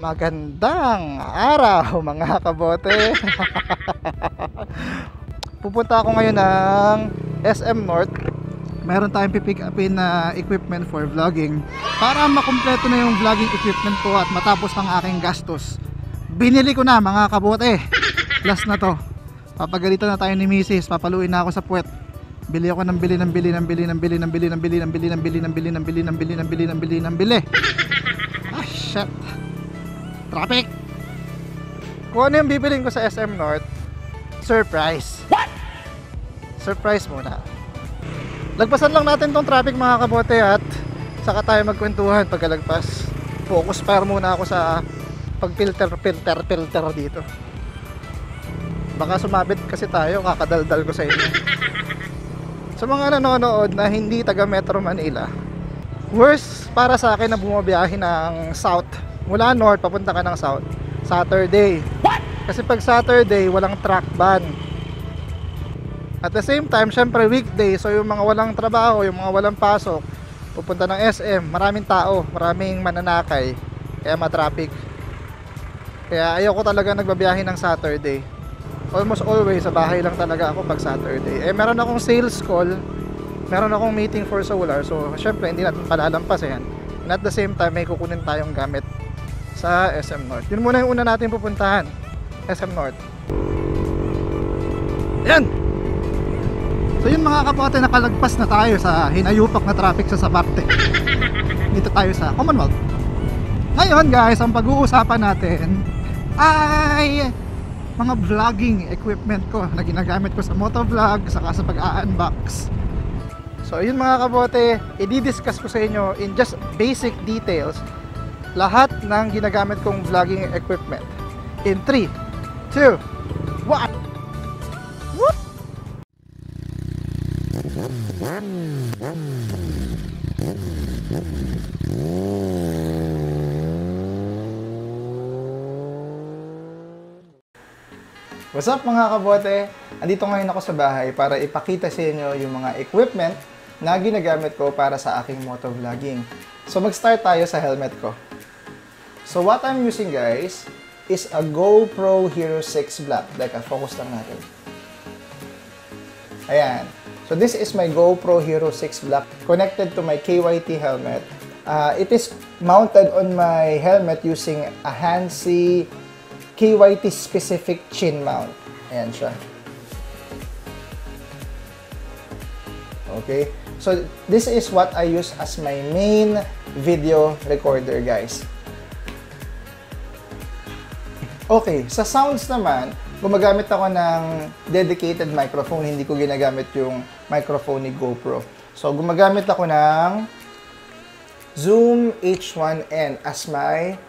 Magandang araw mga kabote. Pupunta ako ngayon ng SM North. Meron tayong pipick upin na equipment for vlogging para makumpleto na yung vlogging equipment ko at matapos ang aking gastos. Binili ko na mga kabote. Last na to. Papagalitan na tayo ni Mrs. Papaluin na ako sa puwet. Bili ako ng bili. Ah shit. Traffic. Kung ano yung bibilin ko sa SM North, surprise. What? Surprise muna. Lagpasan lang natin tong traffic mga kabote at saka tayo magkwentuhan pagkalagpas. Focus fire muna ako sa pagfilter dito. Baka sumabit kasi tayo, kakadaldal ko sa inyo. Sa mga nanonood na hindi taga Metro Manila, worst para sa akin na bumabiyahe ng south mula north papunta ka ng south Saturday. What? Kasi pag Saturday walang truck ban. At the same time syempre weekday, so yung mga walang trabaho, yung mga walang pasok, pupunta ng SM, maraming tao, maraming mananakay, kaya matraffic. Kaya ayoko talaga nagbabiyahe ng Saturday. Almost always sa bahay lang talaga ako pag Saturday. Meron akong sales call, meron akong meeting for solar, so syempre hindi natin palalampasin. And at the same time may kukunin tayong gamit sa SM North. Yun muna yung una natin pupuntahan, SM North. Yan! So yun mga kapote, nakalagpas na tayo sa hinayupak na traffic sa Sabarte. Dito tayo sa Commonwealth. Ngayon guys, ang pag-uusapan natin ay mga vlogging equipment ko na ginagamit ko sa motovlog, saka sa pag-unbox. So yun mga kabote, i-discuss ko sa inyo in just basic details lahat ng ginagamit kong vlogging equipment. In 3, 2, 1. Whoop! What's up mga kabote? Andito ngayon ako sa bahay para ipakita sa inyo yung mga equipment na ginagamit ko para sa aking motovlogging. So mag-start tayo sa helmet ko. So what I'm using guys is a GoPro Hero 6 Black. Like, focus lang natin. Ayan. So this is my GoPro Hero 6 Black connected to my KYT helmet. It is mounted on my helmet using a Hansi KYT specific chin mount. Ayan siya. Okay. So this is what I use as my main video recorder guys. Okay, sa sounds naman, gumagamit ako ng dedicated microphone. Hindi ko ginagamit yung microphone ni GoPro. So, gumagamit ako ng Zoom H1N as my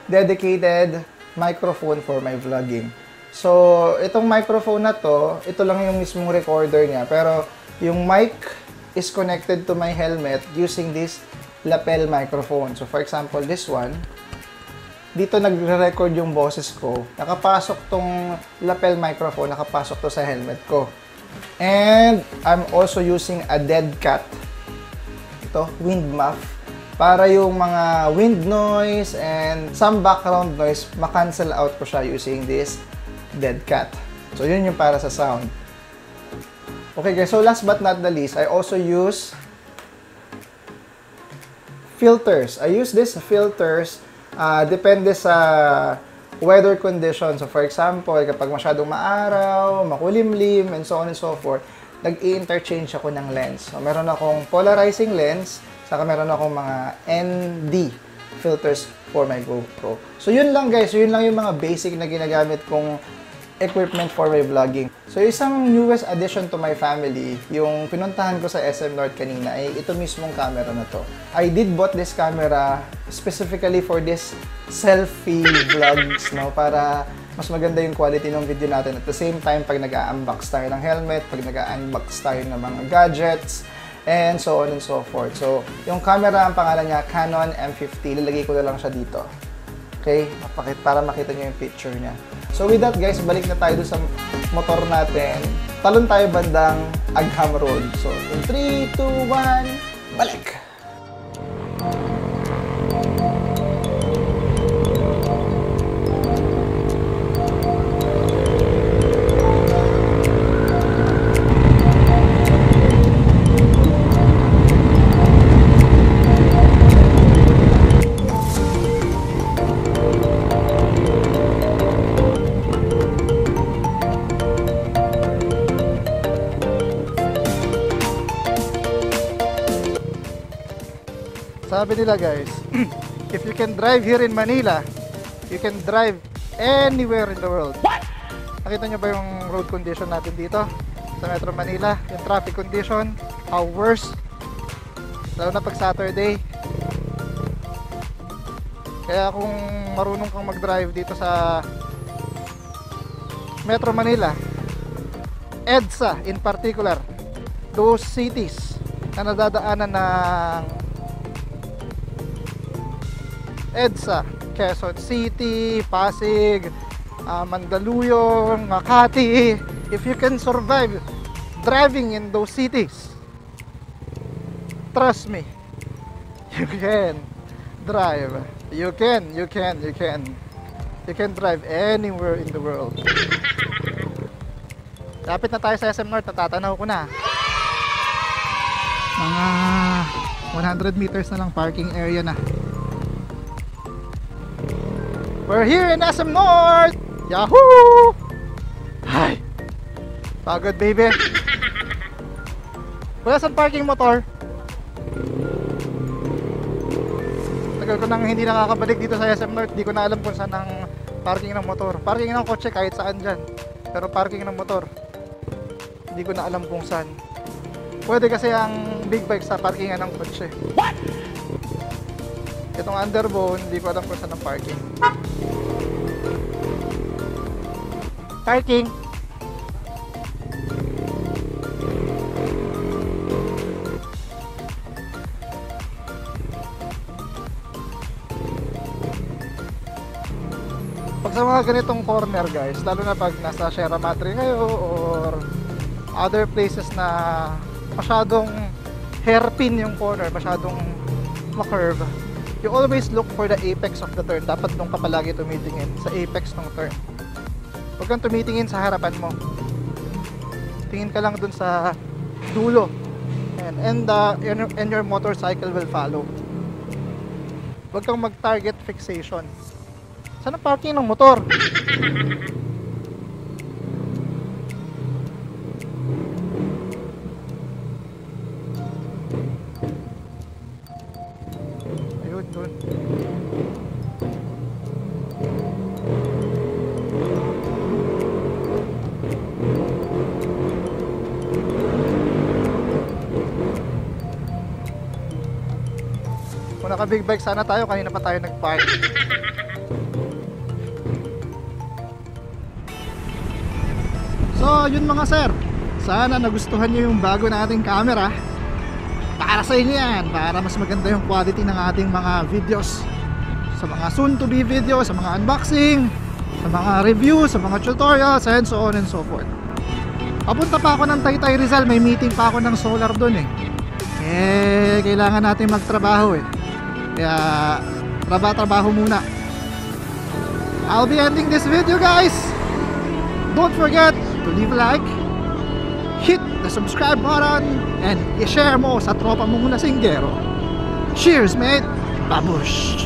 dedicated microphone for my vlogging. So, itong microphone na to, ito lang yung mismong recorder niya. Pero, yung mic is connected to my helmet using this lapel microphone. So, for example, this one, dito nagre-record yung boses ko. Nakapasok tong lapel microphone, nakapasok to sa helmet ko. And I'm also using a dead cat. Ito, wind muff. Para yung mga wind noise and some background noise, ma-cancel out ko siya using this dead cat. So yun yung para sa sound. Okay guys, so last but not the least, I also use filters. I use these filters depende sa weather conditions. So for example, kapag masyadong maaraw, makulimlim, and so on and so forth, nag-i-interchange ako ng lens. So meron akong polarizing lens, saka meron akong mga ND filters for my GoPro. So yun lang guys, yun lang yung mga basic na ginagamit kong equipment for my vlogging. So isang newest addition to my family, yung pinuntahan ko sa SM North kanina ay ito mismong camera na to. I did bought this camera specifically for this selfie vlogs, no, para mas maganda yung quality ng video natin. At the same time, pag nag-unbox tayo ng helmet, pag nag-unbox tayo ng mga gadgets, and so on and so forth. So, yung camera, ang pangalan niya, Canon M50. Lalagay ko na lang siya dito. Okay? Para makita niyo yung picture niya. So, with that guys, balik na tayo sa motor natin. Talon tayo bandang Agham Road. So, in 3, 2, 1, balik! Sabi nila guys, if you can drive here in Manila, you can drive anywhere in the world. Nakita nyo ba yung road condition natin dito sa Metro Manila? Yung traffic condition, how worse, lalo na pag Saturday. Kaya kung marunong kang mag-drive dito sa Metro Manila, EDSA in particular, those cities na nadadaanan ng EDSA, Quezon City, Pasig, Mandaluyong, Makati, if you can survive driving in those cities, trust me, you can drive. You can drive anywhere in the world. Lapit na tayo sa SM North, natatanaw ko na. Mga 100 meters na lang, parking area na. We're here in SM North! Yahoo! Hi! Pagod baby. Wala saan parking motor? Tagal ko nang hindi nakakabalik dito sa SM North. Di ko na alam kung saan ang parking ng motor. Parking ng kotse kahit saan dyan, pero parking ng motor hindi ko na alam kung saan. Pwede kasi ang big bike sa parkingan ng kotse. What? Itong underbone, hindi ko alam kung saan ang parking. Parking. Pag sa mga ganitong corner guys, lalo na pag nasa Sierra Madre kayo or other places na masyadong hairpin yung corner, masyadong ma-curve, you always look for the apex of the turn. Dapat doon ka palagi tumitingin sa apex ng turn. Huwag kang tumitingin sa harapan mo. Tingin ka lang doon sa dulo. And your motorcycle will follow. Huwag kang mag-target fixation. Saan ang parking ng motor? Ayun, doon. Kung naka-big bike sana tayo, kanina pa tayo nag-park. So, yun mga sir. Sana nagustuhan nyo yung bago nating camera. Para sa inyo yan. Para mas maganda yung quality ng ating mga videos. Sa mga soon to be videos, sa mga unboxing, sa mga reviews, sa mga tutorials, and so on and so forth. Papunta pa ako ng Taytay Rizal. May meeting pa ako ng solar dun eh. Kailangan natin magtrabaho eh. Kaya, trabaho muna. I'll be ending this video guys. Don't forget to leave a like, hit the subscribe button, and i-share mo sa tropa mong lasinggero. Cheers mate! Babush!